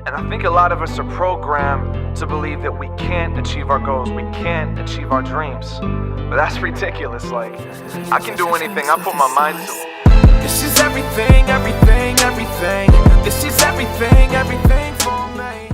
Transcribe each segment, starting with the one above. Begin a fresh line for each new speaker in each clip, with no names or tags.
And I think a lot of us are programmed to believe that we can't achieve our goals, we can't achieve our dreams. But that's ridiculous. Like, I can do anything I put my mind to. This is everything, everything, everything. This is everything, everything for me.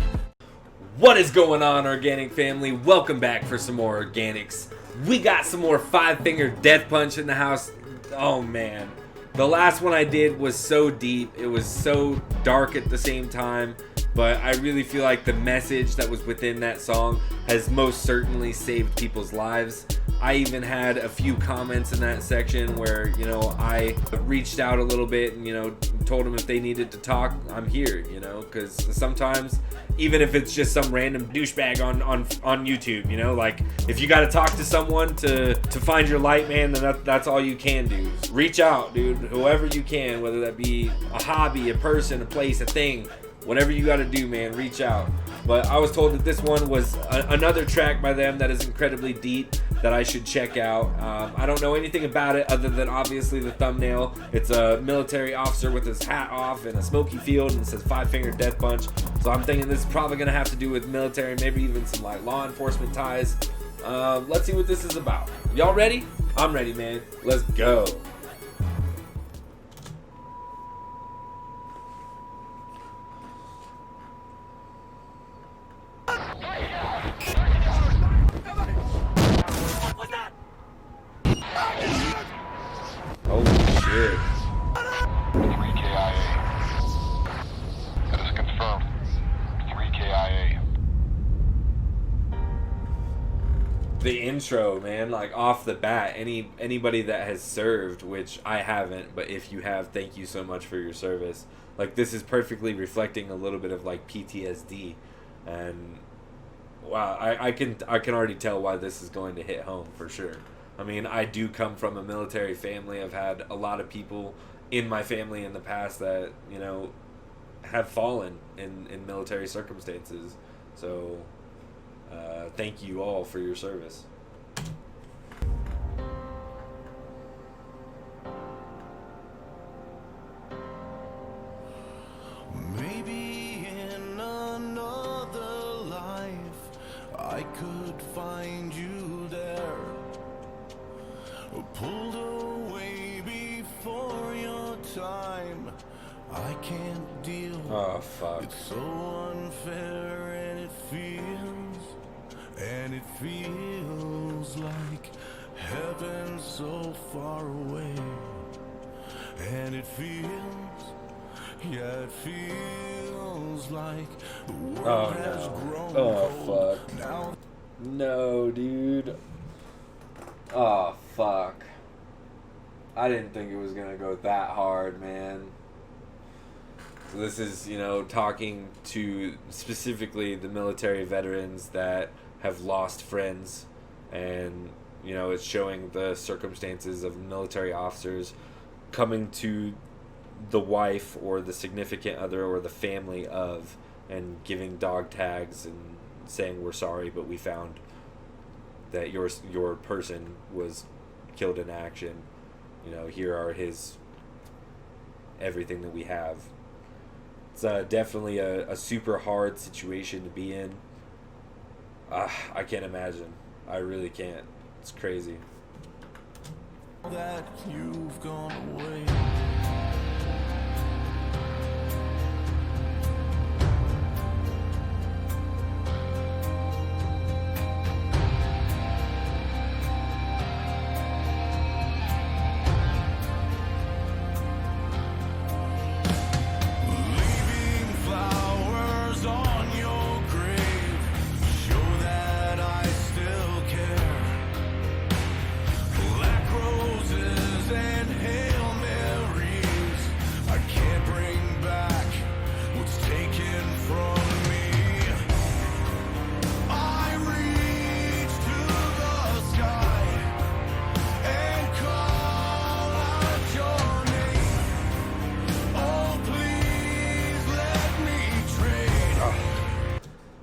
What is going on, organic family? Welcome back for some more organics. We got some more five-finger death punch in the house. Oh man, the last one I did was so deep. It was so dark at the same time, but I really feel like the message that was within that song has most certainly saved people's lives. I even had a few comments in that section where, I reached out a little bit and, told them if they needed to talk, I'm here, because sometimes, even if it's just some random douchebag on YouTube, like, if you got to talk to someone to find your light, man, then that's all you can do. Reach out, dude, whoever you can, whether that be a hobby, a person, a place, a thing, whatever you got to do, man, reach out. But I was told that this one was another track by them that is incredibly deep that I should check out. I don't know anything about it other than obviously the thumbnail. It's a military officer with his hat off in a smoky field and it says five-finger death punch. So I'm thinking this is probably going to have to do with military, maybe even some like law enforcement ties. Let's see what this is about. Y'all ready? I'm ready, man. Let's go. Holy shit.
3 KIA. That is confirmed. 3 KIA.
The intro, man, like off the bat, anybody that has served, which I haven't, but if you have, thank you so much for your service. Like, this is perfectly reflecting a little bit of like PTSD, and wow, I can already tell why this is going to hit home for sure. I mean, I do come from a military family. I've had a lot of people in my family in the past that, have fallen in military circumstances. So, thank you all for your service.
Maybe in another life I could find you there, pulled away before your time. I can't deal.
Oh, fuck.
It's so unfair and it feels like heaven so far away. And it feels like the world has grown cold.
Fuck.
Now
No, dude. Oh, fuck. I didn't think it was gonna go that hard, man. So this is, talking to specifically the military veterans that have lost friends, and, it's showing the circumstances of military officers coming to the wife or the significant other or the family of and giving dog tags and saying, we're sorry, but we found that your person was killed in action. Here are his everything that we have. It's definitely a super hard situation to be in. I can't imagine. I really can't. It's crazy.
that you've gone away.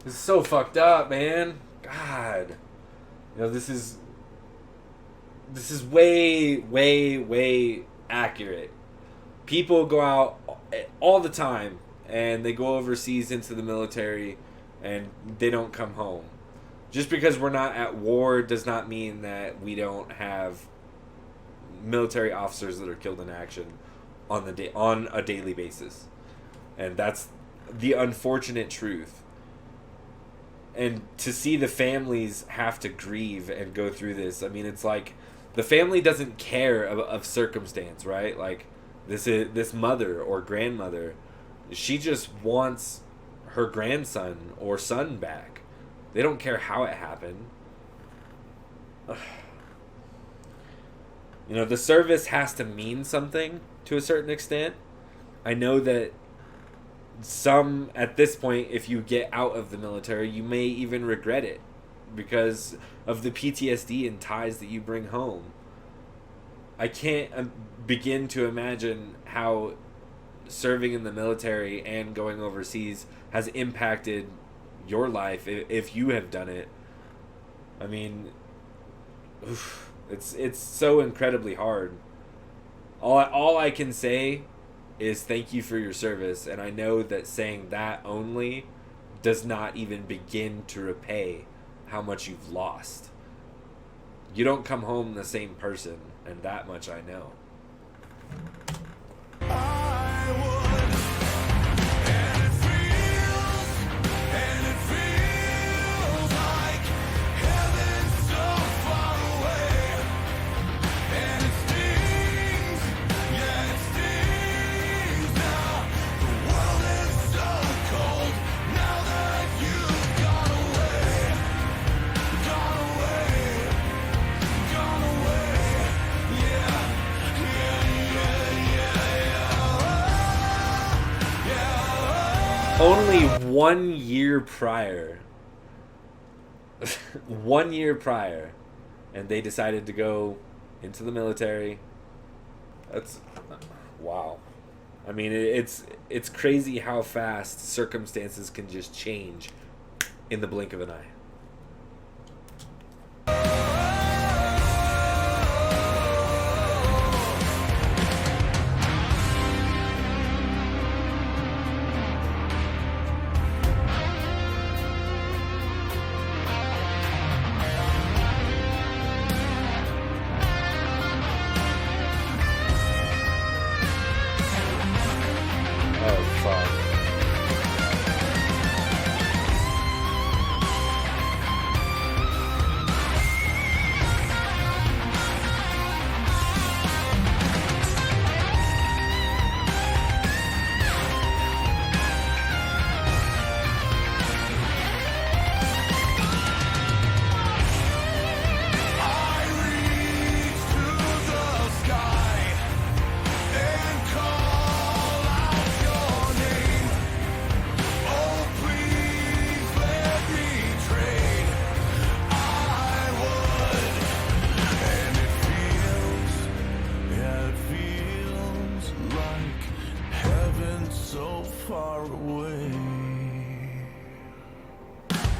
This is so fucked up, man. God. This is way, way, way accurate. People go out all the time and they go overseas into the military and they don't come home. Just because we're not at war does not mean that we don't have military officers that are killed in action on a daily basis. And that's the unfortunate truth. And to see the families have to grieve and go through this, I mean, it's like the family doesn't care of circumstance, right? Like this mother or grandmother, she just wants her grandson or son back. They don't care how it happened. You know, the service has to mean something to a certain extent. I know that some, at this point, if you get out of the military, you may even regret it because of the PTSD and ties that you bring home. I can't begin to imagine how serving in the military and going overseas has impacted your life if you have done it. I mean, it's so incredibly hard. All I can say is thank you for your service, and I know that saying that only does not even begin to repay how much you've lost. You don't come home the same person, and that much I know. Only 1 year prior, and they decided to go into the military. That's wow. I mean, it's crazy how fast circumstances can just change in the blink of an eye.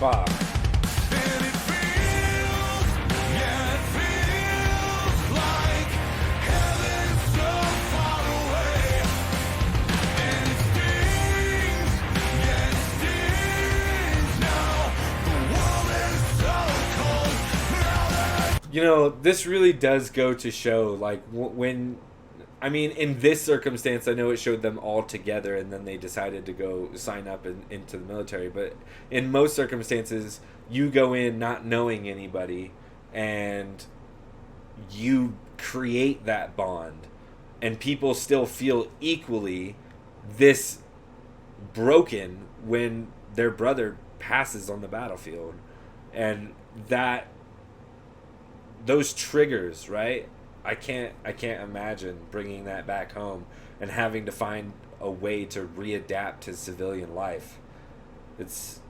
Fuck. You know, this really does go to show, like, when, I mean, in this circumstance, I know it showed them all together and then they decided to go sign up into the military. But in most circumstances, you go in not knowing anybody and you create that bond. And people still feel equally this broken when their brother passes on the battlefield. And that, those triggers, right? I can't imagine bringing that back home and having to find a way to readapt to civilian life. It's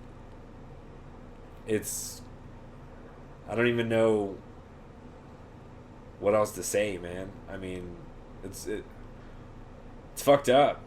I don't even know what else to say, man. I mean, it's fucked up.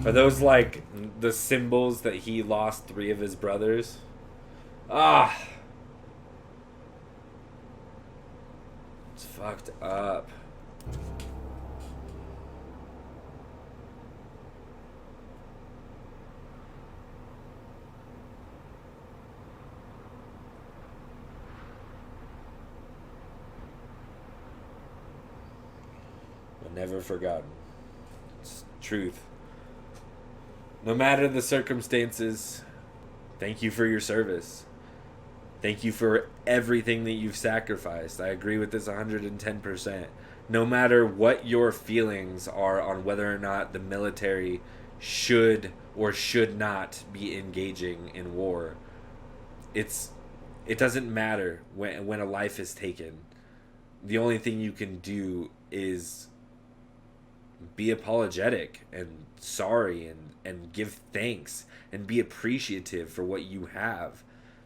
Are those like the symbols that he lost 3 of his brothers? Ah. It's fucked up. But never forgotten. It's truth. No matter the circumstances, thank you for your service. Thank you for everything that you've sacrificed. I agree with this 110%. No matter what your feelings are on whether or not the military should or should not be engaging in war, it doesn't matter when a life is taken. The only thing you can do is be apologetic and sorry and give thanks and be appreciative for what you have,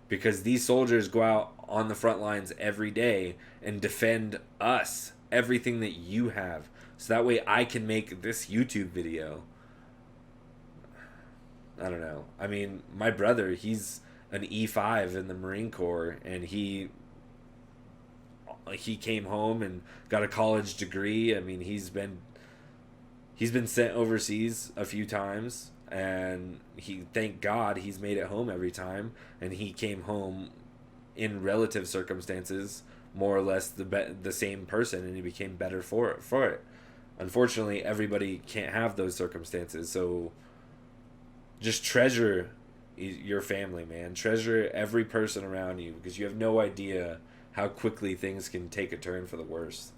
because these soldiers go out on the front lines every day and defend us, everything that you have, so that way I can make this YouTube video. I don't know. I mean, my brother, he's an E5 in the Marine Corps, and he came home and got a college degree. I mean, he's been sent overseas a few times, and thank God he's made it home every time, and he came home in relative circumstances more or less the same person, and he became better for it. Unfortunately, everybody can't have those circumstances, so just treasure your family, man. Treasure every person around you, because you have no idea how quickly things can take a turn for the worst.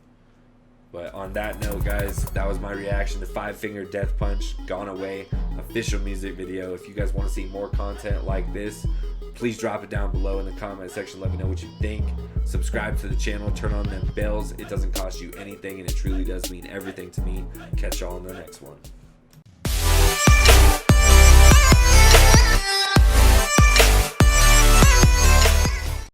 But on that note, guys, that was my reaction to 5 Finger Death Punch Gone Away official music video. If you guys want to see more content like this, please drop it down below in the comment section. Let me know what you think. Subscribe to the channel, turn on them bells. It doesn't cost you anything, and it truly does mean everything to me. Catch y'all in the next one.